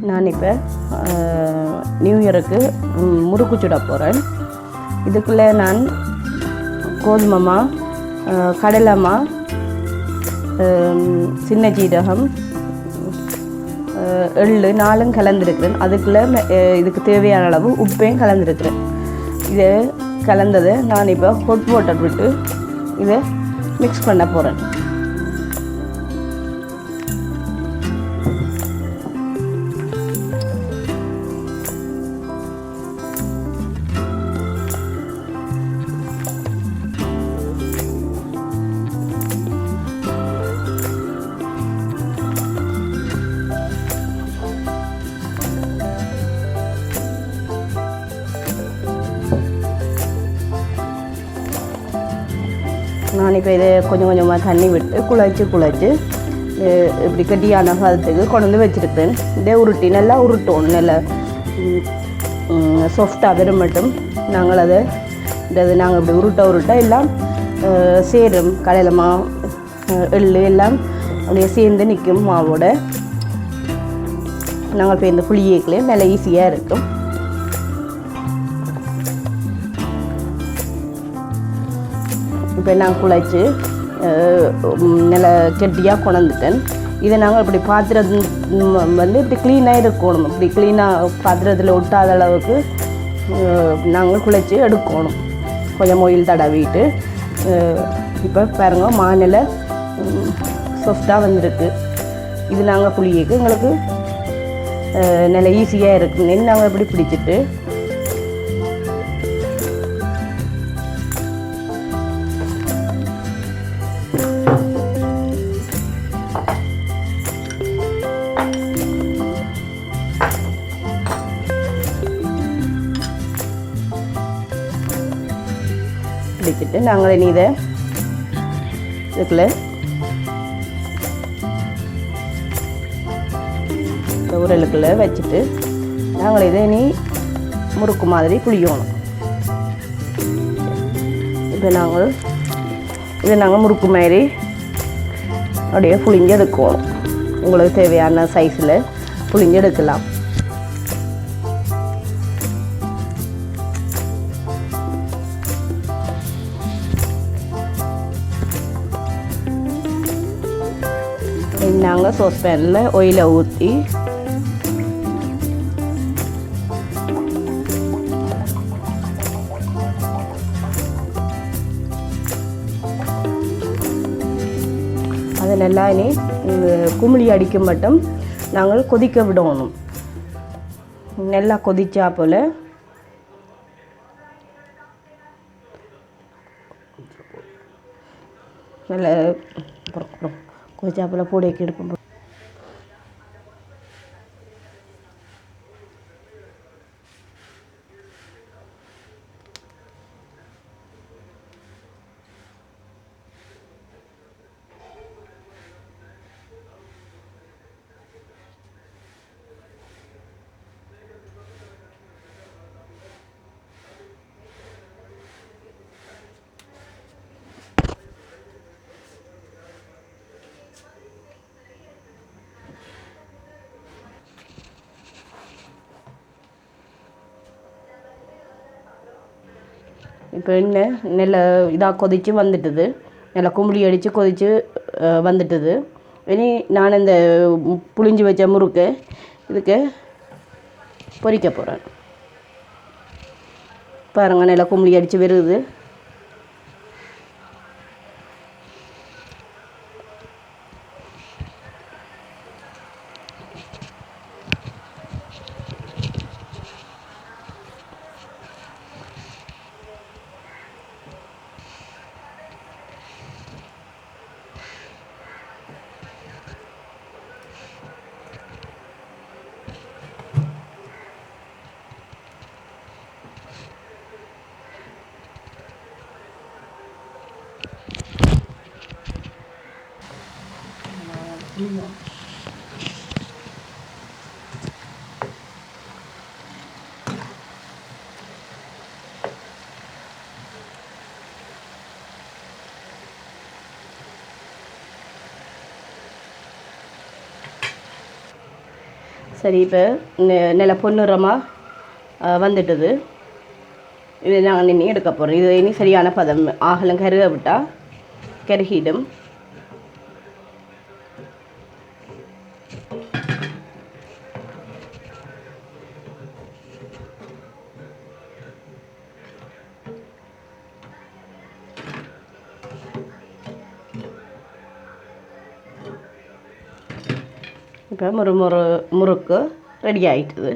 நான் இப்போ நியூ இயருக்கு முறுக்கு சுட போகிறேன். இதுக்குள்ளே நான் கோதுமை, கடலைமா, சின்ன ஜீரகம், எள்ளு 4 கலந்துருக்கிறேன். அதுக்குள்ளே இதுக்கு தேவையான அளவு உப்பையும் கலந்துருக்கிறேன். இதை கலந்ததை நான் இப்போ ஹாட் வாட்டர் விட்டு இதை மிக்ஸ் பண்ண போகிறேன். நான் இப்போ இதை கொஞ்சம் கொஞ்சமாக தண்ணி விட்டு குழைச்சி இப்படி கட்டியான பதத்துக்கு கொண்டு வந்து வச்சுருக்கேன். இதே உருட்டி நல்லா உருட்டணும். நல்லா சாஃப்டாக வரும் மட்டும் நாங்கள் அதை நாங்கள் இப்படி உருட்ட எல்லாம் சேரும். கடலைமா, எள்ளு எல்லாம் அப்படியே சேர்ந்து நிற்கும் மாவோட. நாங்கள் இப்போ இந்த புளியேக்கிலே நல்லா ஈஸியாக இருக்கும். இப்போ நான் குழைச்சி நல்லா கெட்டியாக கொண்டுட்டேன். இதை நாங்கள் இப்படி பாத்திரம் வந்து இப்படி க்ளீனாக இருக்கணும். இப்படி க்ளீனாக பாத்திரத்தில் ஒட்டாத அளவுக்கு நாங்கள் குழைச்சி எடுக்கணும். கொஞ்சம் ஆயில் தடவிட்டு இப்போ பாருங்க மாநில சாஃப்டாக வந்துருக்கு. இது நாங்கள் புளியேக்கு எங்களுக்கு நல்லா ஈஸியாக இருக்குன்னு நாங்கள் இப்படி பிடிச்சிட்டு பிடிச்சிட்டு நாங்கள் இனி இதை இதுக்குள்ள உரலுக்குள்ளே வச்சுட்டு நாங்கள் இதை இனி முறுக்கு மாதிரி புளியணும். இப்போ நாங்கள் முறுக்கு மாதிரி அப்படியே புளிஞ்சு எடுக்கணும். உங்களுக்கு தேவையான சைஸில் புளிஞ்சு எடுக்கலாம். நாங்கள் சாஸ்பேனில் ஆயிலை ஊற்றி அதை நல்லா இனி குமிழி அடிக்கும் மட்டும் நாங்கள் கொதிக்க விடணும். நல்லா கொதிச்சா போல் நல்லா கொதிச்சாப்பில் பூடைக்கு எடுப்போம். இப்போ என்ன நல்ல இதாக கொதித்து வந்துட்டுது. நல்லா கும்பிளி அடித்து கொதித்து வந்துட்டுது. இனி நான் இந்த புளிஞ்சு வச்ச முறுக்கு இதுக்கு பொரிக்க போகிறேன். பாருங்கள் நல்லா கும்பிளி அடித்து வருது. சரி இப்போ நல்ல பொன்னிறமாக வந்துட்டுது. இதை நாங்கள் நின்று எடுக்க போகிறோம். இது இனி சரியான பதம் ஆகலம் கருக விட்டால் கருகிடும். இப்போ முறுக்கு ரெடி ஆகிட்டுது.